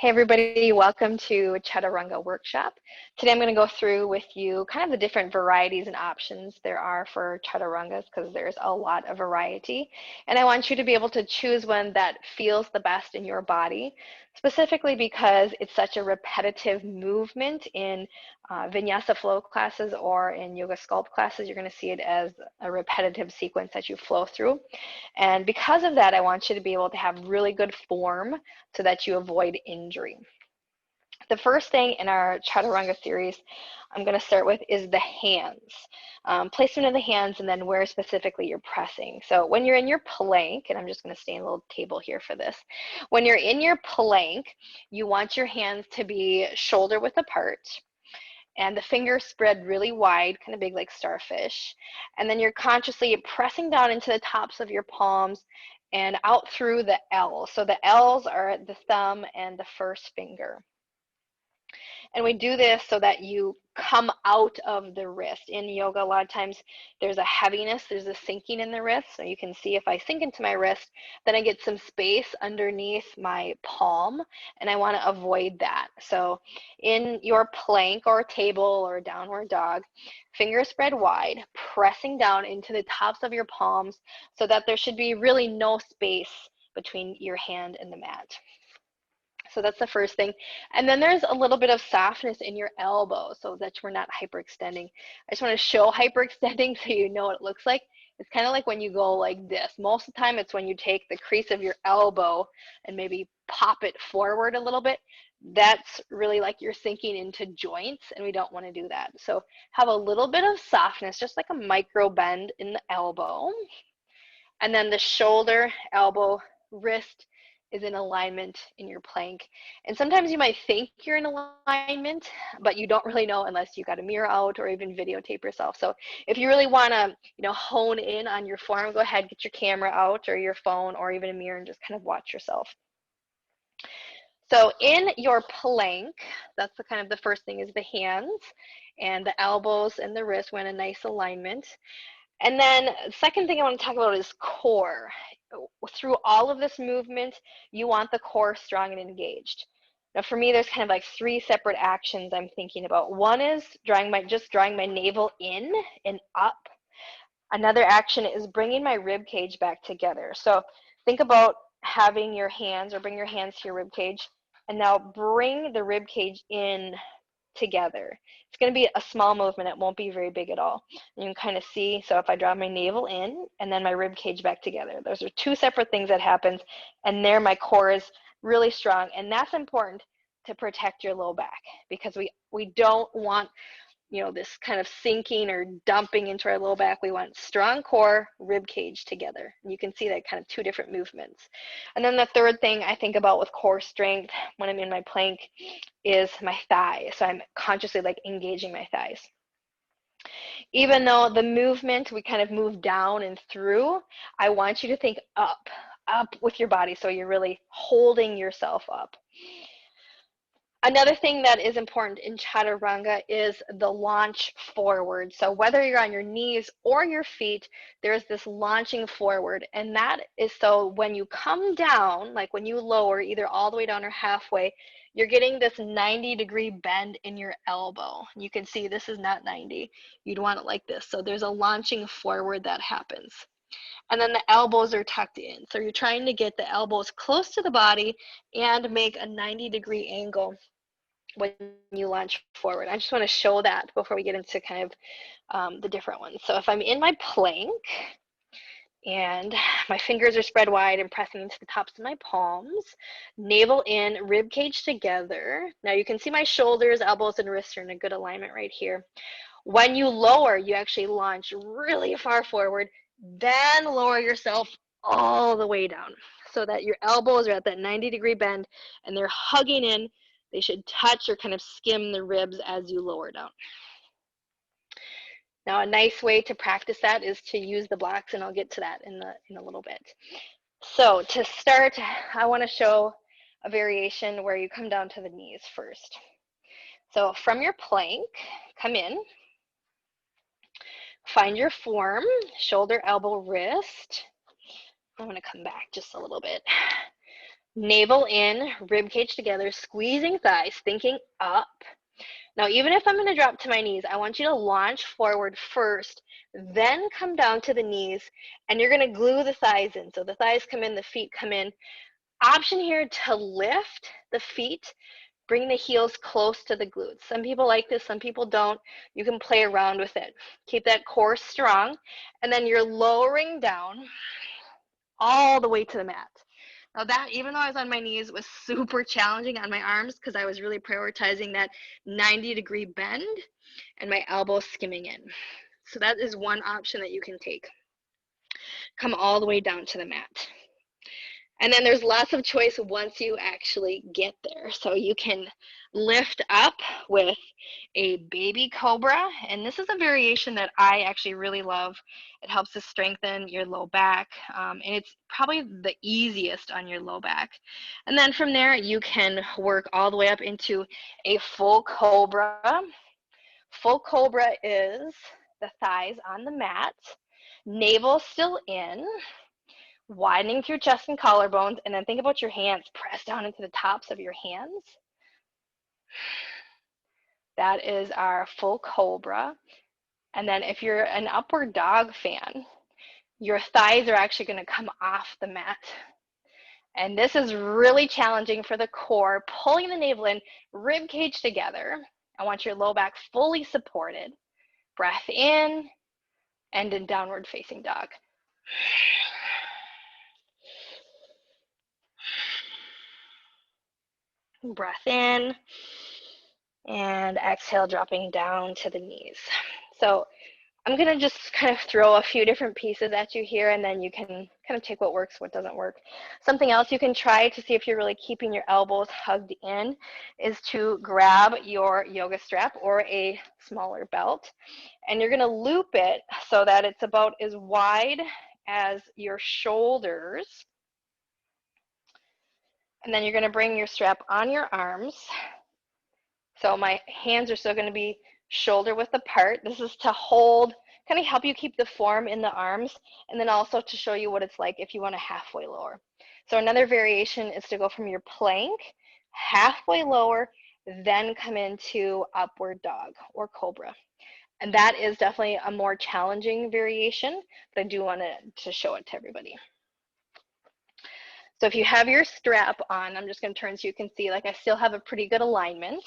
Hey everybody, welcome to Chaturanga Workshop. Today I'm going to go through with you kind of the different varieties and options there are for Chaturangas because there's a lot of variety. And I want you to be able to choose one that feels the best in your body, specifically because it's such a repetitive movement in Vinyasa flow classes or in Yoga Sculpt classes. You're going to see it as a repetitive sequence that you flow through. And because of that, I want you to be able to have really good form so that you avoid injury. The first thing in our Chaturanga series I'm going to start with is the hands. Placement of the hands and then where specifically you're pressing. So when you're in your plank, and I'm just going to stay in a little table here for this. When you're in your plank, you want your hands to be shoulder width apart and the fingers spread really wide, kind of big like starfish. And then you're consciously pressing down into the tops of your palms and out through the L. So the L's are the thumb and the first finger. And we do this so that you come out of the wrist. In yoga, a lot of times there's a heaviness, there's a sinking in the wrist. So you can see if I sink into my wrist, then I get some space underneath my palm, and I want to avoid that. So in your plank or table or downward dog, fingers spread wide, pressing down into the tops of your palms so that there should be really no space between your hand and the mat. So that's the first thing. And then there's a little bit of softness in your elbow so that we're not hyperextending. I just want to show hyperextending so you know what it looks like. It's kind of like when you go like this. Most of the time it's when you take the crease of your elbow and maybe pop it forward a little bit. That's really like you're sinking into joints, and we don't want to do that. So have a little bit of softness, just like a micro bend in the elbow. And then the shoulder, elbow, wrist is in alignment in your plank. And sometimes you might think you're in alignment, but you don't really know unless you got a mirror out or even videotape yourself. So if you really want to, hone in on your form, go ahead, get your camera out or your phone or even a mirror and just kind of watch yourself. So in your plank, that's the kind of the first thing is the hands and the elbows and the wrist were in a nice alignment. And then the second thing I want to talk about is core. Through all of this movement, you want the core strong and engaged. Now for me, there's kind of like three separate actions I'm thinking about. One is just drawing my navel in and up. Another action is bringing my rib cage back together. So think about having your hands, or bring your hands to your rib cage, and now bring the rib cage in together. It's going to be a small movement. It won't be very big at all. You can kind of see, so if I draw my navel in and then my rib cage back together, those are two separate things that happens, and there my core is really strong, and that's important to protect your low back because we don't want this kind of sinking or dumping into our low back. We want strong core, rib cage together. And you can see that kind of two different movements. And then the third thing I think about with core strength when I'm in my plank is my thigh. So I'm consciously like engaging my thighs. Even though the movement, we kind of move down and through, I want you to think up with your body. So you're really holding yourself up. Another thing that is important in Chaturanga is the launch forward. So whether you're on your knees or your feet, there's this launching forward. And that is so when you come down, like when you lower either all the way down or halfway, you're getting this 90-degree bend in your elbow. You can see this is not 90. You'd want it like this. So there's a launching forward that happens. And then the elbows are tucked in. So you're trying to get the elbows close to the body and make a 90-degree angle when you launch forward. I just want to show that before we get into kind of the different ones. So if I'm in my plank and my fingers are spread wide and pressing into the tops of my palms, navel in, rib cage together. Now you can see my shoulders, elbows, and wrists are in a good alignment right here. When you lower, you actually launch really far forward, then lower yourself all the way down so that your elbows are at that 90-degree bend and they're hugging in. They should touch or kind of skim the ribs as you lower down. Now, a nice way to practice that is to use the blocks, and I'll get to that in a little bit. So to start, I want to show a variation where you come down to the knees first. So from your plank, come in, find your form, shoulder, elbow, wrist. I'm going to come back just a little bit. Navel in, rib cage together, squeezing thighs, thinking up. Now, even if I'm going to drop to my knees, I want you to launch forward first, then come down to the knees, and you're going to glue the thighs in. So the thighs come in, the feet come in. Option here to lift the feet, bring the heels close to the glutes. Some people like this, some people don't. You can play around with it. Keep that core strong, and then you're lowering down all the way to the mat. Now that, even though I was on my knees, was super challenging on my arms because I was really prioritizing that 90-degree bend and my elbows skimming in. So that is one option that you can take. Come all the way down to the mat. And then there's lots of choice once you actually get there. So you can lift up with a baby cobra. And this is a variation that I actually really love. It helps to strengthen your low back. And it's probably the easiest on your low back. And then from there, you can work all the way up into a full cobra. Full cobra is the thighs on the mat, navel still in, widening through chest and collarbones, and then think about your hands. Press down into the tops of your hands. That is our full cobra. And then if you're an upward dog fan, your thighs are actually going to come off the mat. And this is really challenging for the core, pulling the navel in, rib cage together. I want your low back fully supported. Breath in, and in downward facing dog. Breath in, and exhale, dropping down to the knees. So I'm going to just kind of throw a few different pieces at you here, and then you can kind of take what works, what doesn't work. Something else you can try to see if you're really keeping your elbows hugged in is to grab your yoga strap or a smaller belt, and you're going to loop it so that it's about as wide as your shoulders. And then you're going to bring your strap on your arms. So my hands are still going to be shoulder width apart. This is to hold, kind of help you keep the form in the arms, and then also to show you what it's like if you want to halfway lower. So another variation is to go from your plank, halfway lower, then come into upward dog or cobra. And that is definitely a more challenging variation, but I do want to show it to everybody. So if you have your strap on, I'm just going to turn so you can see, like, I still have a pretty good alignment.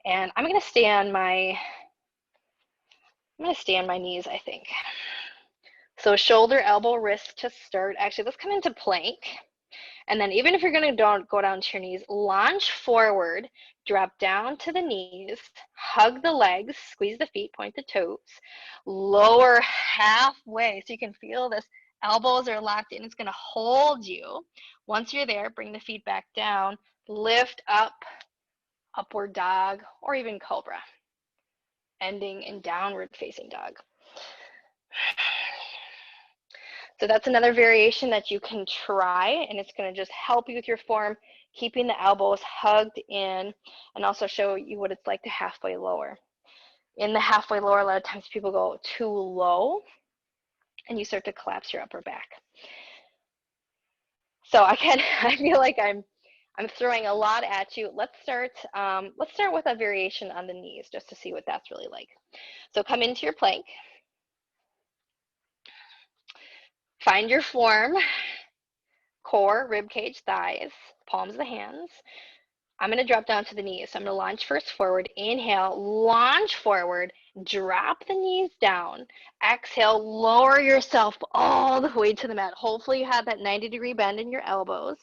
And I'm going to stay on my knees, I think. So shoulder, elbow, wrist to start. Actually, let's come into plank. And then even if you're going to go down to your knees, launch forward, drop down to the knees, hug the legs, squeeze the feet, point the toes, lower halfway so you can feel this. Elbows are locked in. It's going to hold you. Once you're there, bring the feet back down, lift up, upward dog, or even cobra, ending in downward facing dog. So that's another variation that you can try, and it's going to just help you with your form, keeping the elbows hugged in, and also show you what it's like to halfway lower. In the halfway lower, a lot of times people go too low, and you start to collapse your upper back. So I feel like I'm throwing a lot at you. Let's start with a variation on the knees just to see what that's really like. So come into your plank. Find your form, core, rib cage, thighs, palms of the hands. I'm going to drop down to the knees. So I'm going to launch first forward. Inhale, launch forward, drop the knees down. Exhale, lower yourself all the way to the mat. Hopefully you have that 90-degree bend in your elbows.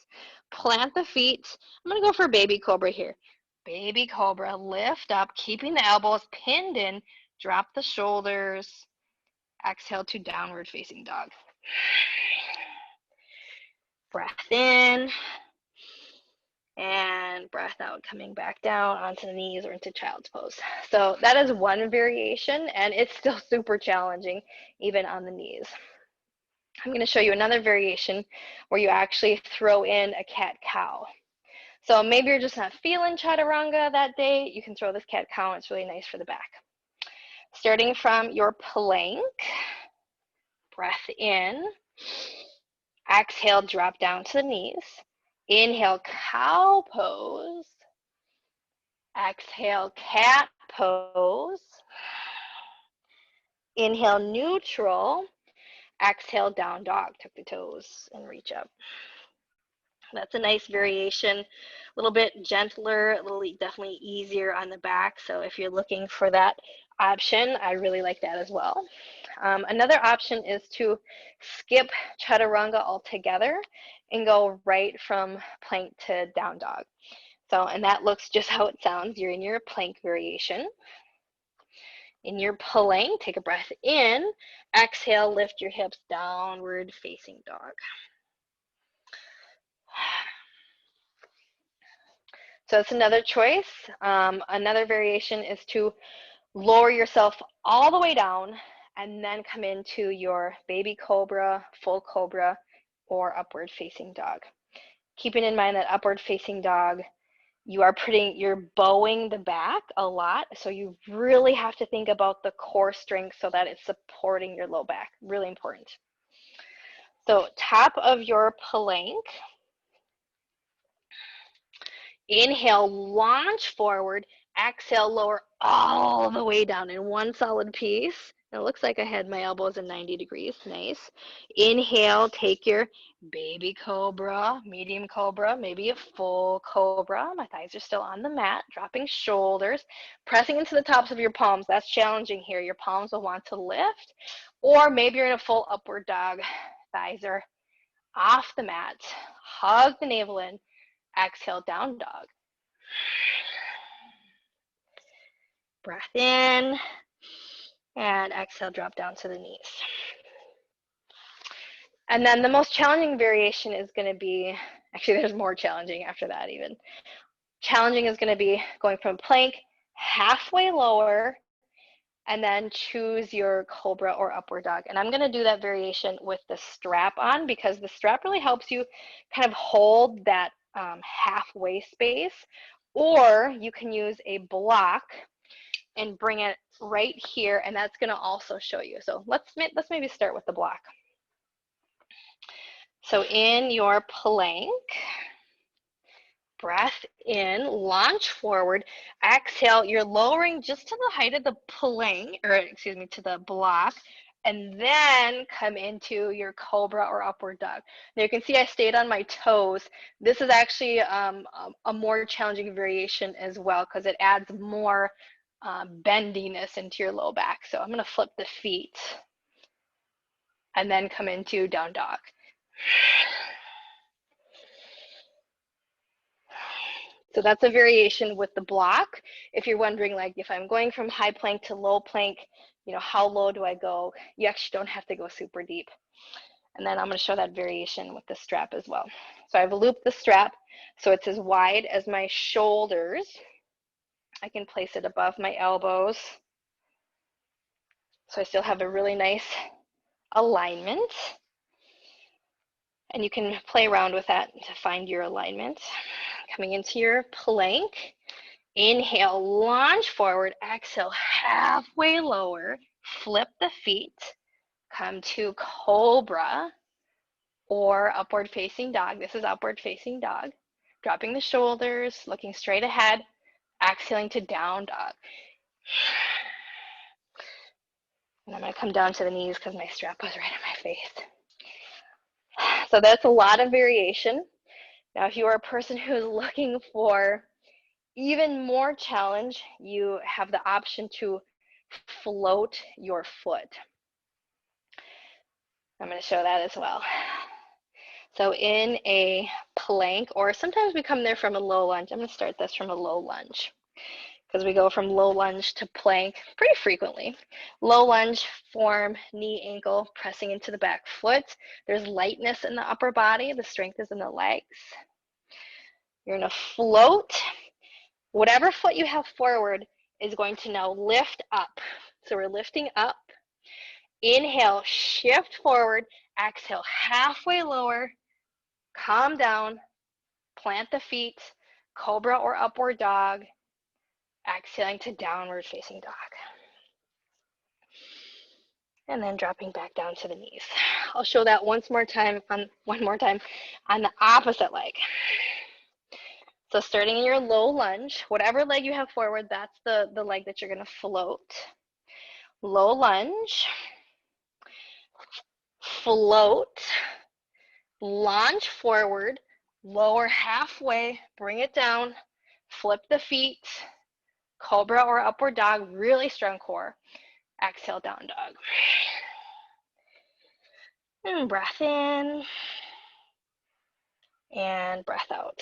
Plant the feet. I'm going to go for baby cobra here. Baby cobra, lift up, keeping the elbows pinned in. Drop the shoulders. Exhale to downward facing dog. Breath in. And breath out, coming back down onto the knees or into child's pose. So that is one variation, and it's still super challenging, even on the knees. I'm going to show you another variation where you actually throw in a cat-cow. So maybe you're just not feeling chaturanga that day. You can throw this cat-cow, and it's really nice for the back. Starting from your plank, breath in. Exhale, drop down to the knees. Inhale, cow pose. Exhale, cat pose. Inhale, neutral. Exhale, down dog. Tuck the toes and reach up. That's a nice variation, a little bit gentler, a little definitely easier on the back. So if you're looking for that option, I really like that as well. Another option is to skip chaturanga altogether and go right from plank to down dog. So, and that looks just how it sounds. You're in your plank variation. In your plank, take a breath in, exhale, lift your hips, downward facing dog. So it's another choice. Another variation is to lower yourself all the way down and then come into your baby cobra, full cobra, or upward facing dog. Keeping in mind that upward facing dog, you're bowing the back a lot, so you really have to think about the core strength so that it's supporting your low back. Really important. So top of your plank, inhale, launch forward, exhale, lower all the way down in one solid piece. It looks like I had my elbows in 90 degrees. Nice. Inhale, take your baby cobra, medium cobra, maybe a full cobra. My thighs are still on the mat, dropping shoulders, pressing into the tops of your palms. That's challenging here. Your palms will want to lift, or maybe you're in a full upward dog. Thighs are off the mat. Hug the navel in. Exhale, down dog. Breath in, and exhale, drop down to the knees. And then the most challenging variation is going to be, actually there's more challenging after that even. Challenging is going to be going from plank halfway lower and then choose your cobra or upward dog. And I'm going to do that variation with the strap on because the strap really helps you kind of hold that halfway space, or you can use a block and bring it right here, and that's going to also show you. So let's maybe start with the block. So in your plank, breath in, launch forward, exhale, you're lowering just to the height of the plank, or excuse me, to the block, and then come into your cobra or upward dog. Now you can see I stayed on my toes. This is actually a more challenging variation as well because it adds more bendiness into your low back. So I'm going to flip the feet and then come into down dog. So that's a variation with the block. If you're wondering, like, if I'm going from high plank to low plank, you know, how low do I go? You actually don't have to go super deep. And then I'm going to show that variation with the strap as well. So I've looped the strap so it's as wide as my shoulders. I can place it above my elbows. So I still have a really nice alignment. And you can play around with that to find your alignment. Coming into your plank. Inhale, launch forward. Exhale, halfway lower. Flip the feet. Come to cobra or upward facing dog. This is upward facing dog. Dropping the shoulders, looking straight ahead. Exhaling to down dog. And I'm going to come down to the knees because my strap was right in my face. So that's a lot of variation. Now, if you are a person who's looking for even more challenge, you have the option to float your foot. I'm going to show that as well. So in a plank, or sometimes we come there from a low lunge. I'm going to start this from a low lunge because we go from low lunge to plank pretty frequently. Low lunge, form, knee, ankle, pressing into the back foot. There's lightness in the upper body. The strength is in the legs. You're going to float. Whatever foot you have forward is going to now lift up. So we're lifting up. Inhale, shift forward. Exhale, halfway lower. Calm down. Plant the feet. Cobra or upward dog. Exhaling to downward facing dog. And then dropping back down to the knees. I'll show that one more time on the opposite leg. So starting in your low lunge, whatever leg you have forward, that's the leg that you're going to float. Low lunge, float, launch forward, lower halfway, bring it down, flip the feet, cobra or upward dog, really strong core. Exhale, down dog. And breath in and breath out.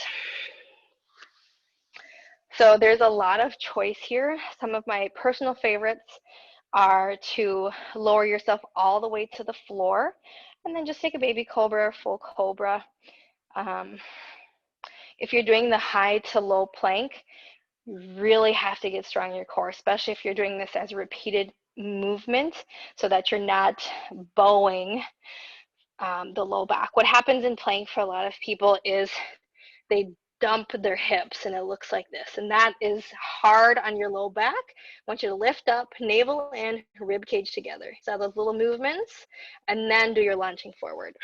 So there's a lot of choice here. Some of my personal favorites are to lower yourself all the way to the floor and then just take a baby cobra or full cobra. If you're doing the high to low plank, you really have to get strong in your core, especially if you're doing this as a repeated movement so that you're not bowing the low back. What happens in plank for a lot of people is they dump their hips and it looks like this, and that is hard on your low back. I want you to lift up, navel in, rib cage together. So those little movements, and then do your launching forward.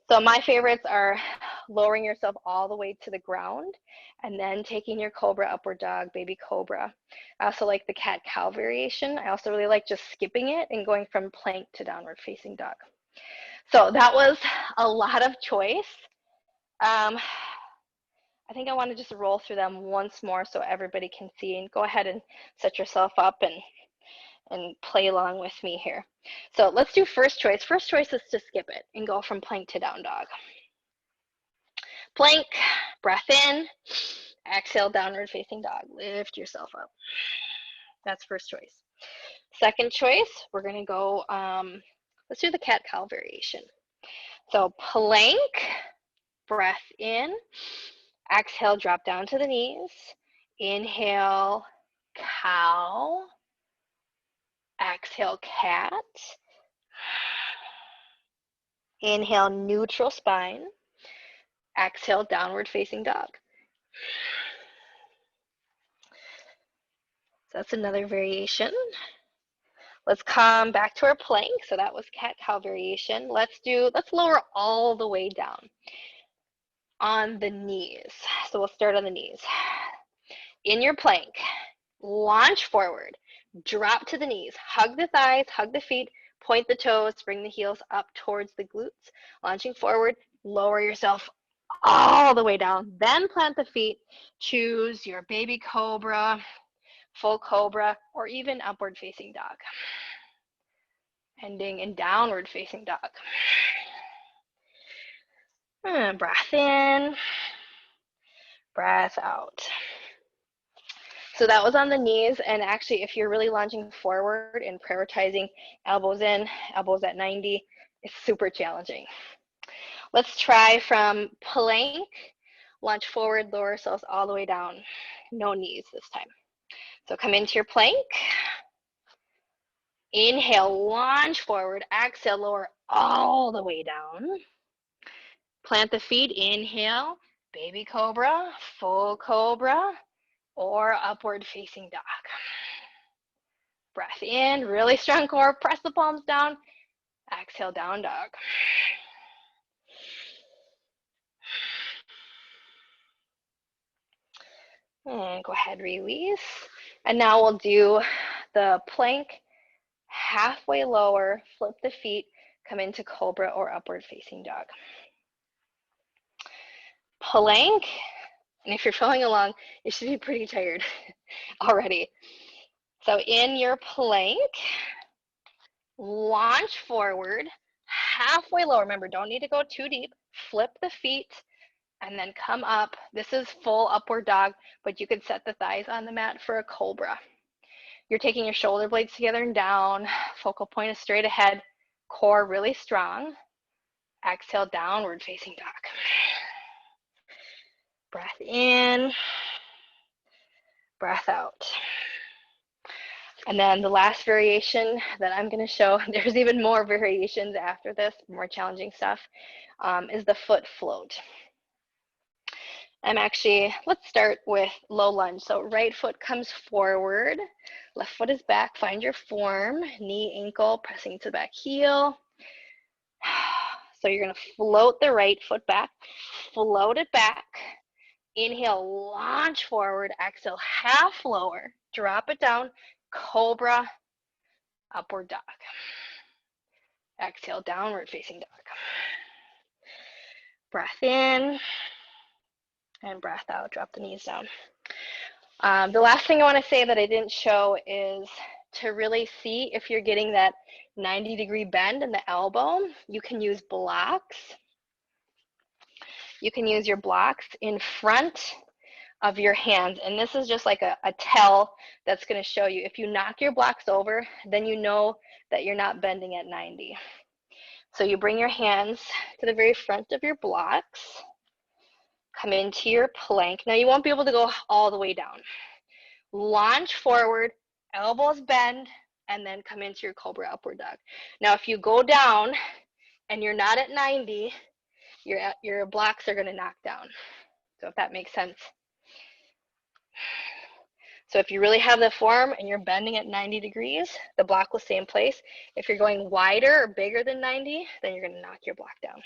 So my favorites are lowering yourself all the way to the ground and then taking your cobra, upward dog, baby cobra. I also like the cat-cow variation. I also really like just skipping it and going from plank to downward facing dog. So that was a lot of choice. I think I want to just roll through them once more so everybody can see, and go ahead and set yourself up and play along with me here. So let's do first choice. First choice is to skip it and go from plank to down dog. Plank, breath in, exhale, downward facing dog. Lift yourself up. That's first choice. Second choice, we're going to go, let's do the cat-cow variation. So plank, breath in, exhale, drop down to the knees. Inhale, cow. Exhale, cat. Inhale, neutral spine. Exhale, downward facing dog. So that's another variation. Let's come back to our plank. So that was cat-cow variation. Let's lower all the way down on the knees. So we'll start on the knees. In your plank, launch forward, drop to the knees, hug the thighs, hug the feet, point the toes, bring the heels up towards the glutes. Launching forward, lower yourself all the way down, then plant the feet. Choose your baby cobra, full cobra, or even upward facing dog. Ending in downward facing dog. And breath in, breath out. So that was on the knees, and actually if you're really lunging forward and prioritizing elbows in, elbows at 90, it's super challenging. Let's try from plank, lunge forward, lower ourselves all the way down. No knees this time. So come into your plank. Inhale, launch forward. Exhale, lower all the way down. Plant the feet. Inhale, baby cobra, full cobra, or upward facing dog. Breath in, really strong core. Press the palms down. Exhale, down dog. And go ahead, release. And now we'll do the plank, halfway lower, flip the feet, come into cobra or upward facing dog. Plank, and if you're following along, you should be pretty tired already. So in your plank, launch forward, halfway lower. Remember, don't need to go too deep. Flip the feet and then come up. This is full upward dog, but you could set the thighs on the mat for a cobra. You're taking your shoulder blades together and down. Focal point is straight ahead. Core really strong. Exhale, downward facing dog. Breath in, breath out. And then the last variation that I'm going to show, there's even more variations after this, more challenging stuff, is the foot float. Let's start with low lunge. So right foot comes forward, left foot is back. Find your form, knee, ankle, pressing to the back heel. So you're going to float the right foot back, float it back. Inhale, launch forward. Exhale, half lower. Drop it down, cobra, upward dog. Exhale, downward facing dog. Breath in and breath out. Drop the knees down. The last thing I want to say that I didn't show is to really see if you're getting that 90-degree bend in the elbow. You can use blocks. You can use your blocks in front of your hands, and this is just like a tell that's going to show you. If you knock your blocks over, then you know that you're not bending at 90. So you bring your hands to the very front of your blocks, come into your plank. Now you won't be able to go all the way down. Launch forward, elbows bend, and then come into your cobra upward dog. Now if you go down and you're not at 90, your blocks are going to knock down. So if that makes sense. So if you really have the form and you're bending at 90 degrees, the block will stay in place. If you're going wider or bigger than 90, then you're going to knock your block down.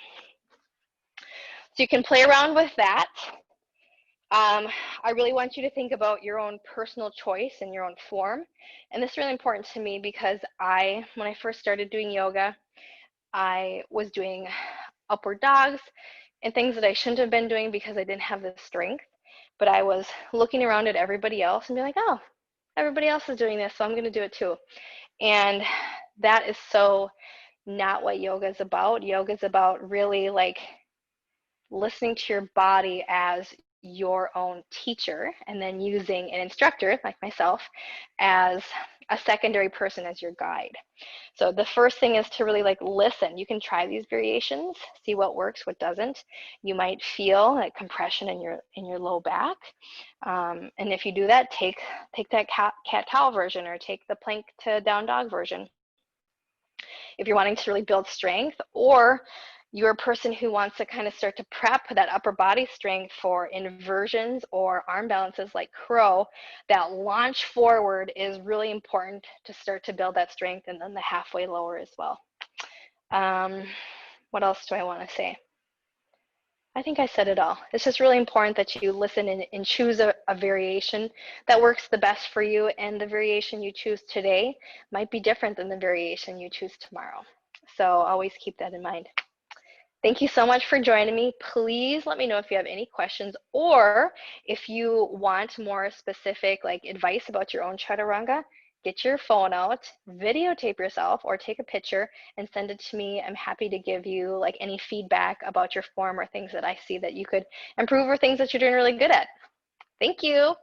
So you can play around with that. I really want you to think about your own personal choice and your own form. And this is really important to me because when I first started doing yoga, I was doing upward dogs and things that I shouldn't have been doing because I didn't have the strength. But I was looking around at everybody else and being like, oh, everybody else is doing this, so I'm going to do it too. And that is so not what yoga is about. Yoga is about really like listening to your body as your own teacher and then using an instructor like myself as a secondary person as your guide. So the first thing is to really like listen. You can try these variations, see what works, what doesn't. You might feel like compression in your low back. And if you do that, take that cat-cow version or take the plank to down dog version. If you're wanting to really build strength, or you're a person who wants to kind of start to prep that upper body strength for inversions or arm balances like crow, that launch forward is really important to start to build that strength, and then the halfway lower as well. What else do I want to say? I think I said it all. It's just really important that you listen and choose a variation that works the best for you, and the variation you choose today might be different than the variation you choose tomorrow. So always keep that in mind. Thank you so much for joining me. Please let me know if you have any questions, or if you want more specific like advice about your own chaturanga. Get your phone out, videotape yourself, or take a picture and send it to me. I'm happy to give you like any feedback about your form or things that I see that you could improve or things that you're doing really good at. Thank you.